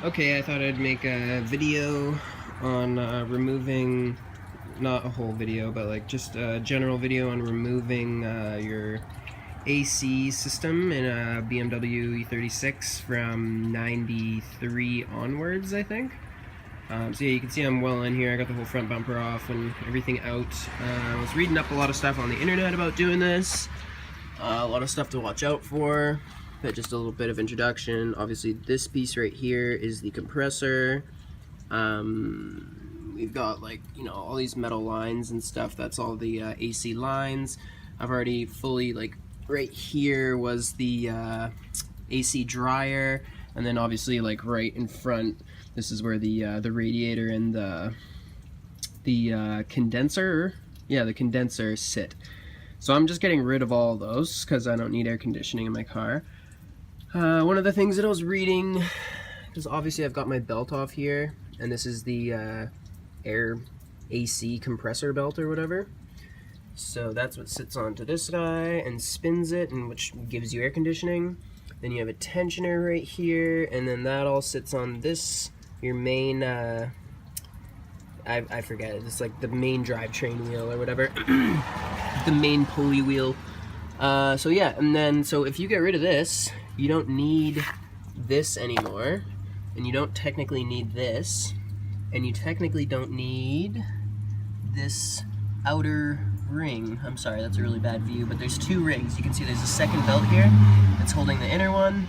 Okay, I thought I'd make a video on removing, not a whole video, but like just a general video on removing your AC system in a BMW e36 from 93 onwards, I think. So yeah, you can see I'm well in here. I got the whole front bumper off and everything out. I was reading up a lot of stuff on the internet about doing this. A lot of stuff to watch out for. But just a little bit of introduction. Obviously this piece right here is the compressor. We've got, like, you know, all these metal lines and stuff. That's all the AC lines. I've already fully, like, right here was the AC dryer, and then obviously, like, right in front, this is where the radiator and the condenser, yeah, the condenser sit. So I'm just getting rid of all those because I don't need air conditioning in my car. One of the things that I was reading, because obviously I've got my belt off here, and this is the air AC compressor belt or whatever. So that's what sits onto this guy and spins it, and which gives you air conditioning. Then you have a tensioner right here, and then that all sits on this, your main, I forget, it's like the main drivetrain wheel or whatever. The main pulley wheel. So yeah, and then, so if you get rid of this, you don't need this anymore, and you don't technically need this, and you technically don't need this outer ring. I'm sorry, that's a really bad view, but there's two rings. You can see there's a second belt here that's holding the inner one,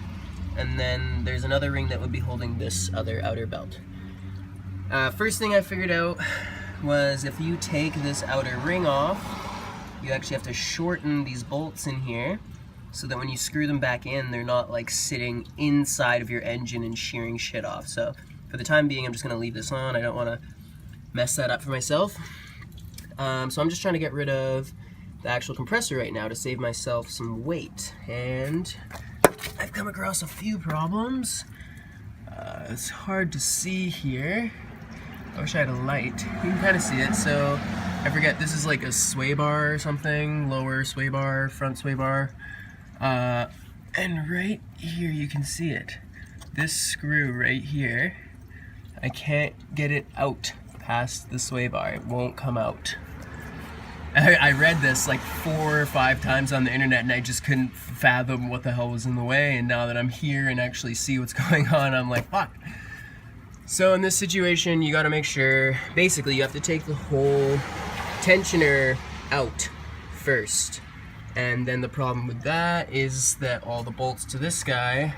and then there's another ring that would be holding this other outer belt. First thing I figured out was if you take this outer ring off, you actually have to shorten these bolts in here so that when you screw them back in, they're not like sitting inside of your engine and shearing shit off. So for the time being, I'm just gonna leave this on. I don't wanna mess that up for myself. So I'm just trying to get rid of the actual compressor right now to save myself some weight. And I've come across a few problems. It's hard to see here. I wish I had a light. You can kind of see it. So I forget, this is like a sway bar or something, lower sway bar, front sway bar. And right here you can see it. This screw right here, I can't get it out past the sway bar. It won't come out. I read this like 4 or 5 times on the internet and I just couldn't fathom what the hell was in the way, and now that I'm here and actually see what's going on, I'm like, fuck. So in this situation, you gotta make sure, basically you have to take the whole tensioner out first. And then the problem with that is that all the bolts to this guy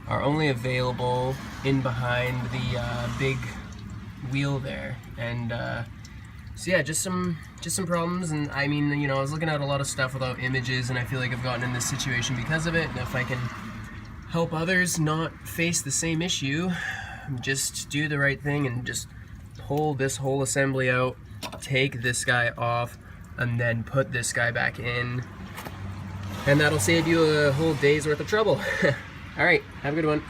are only available in behind the big wheel there. And so yeah, just some problems. And I mean, you know, I was looking at a lot of stuff without images, and I feel like I've gotten in this situation because of it. And if I can help others not face the same issue, just do the right thing and just pull this whole assembly out, take this guy off, and then put this guy back in, and that'll save you a whole day's worth of trouble. All right, have a good one.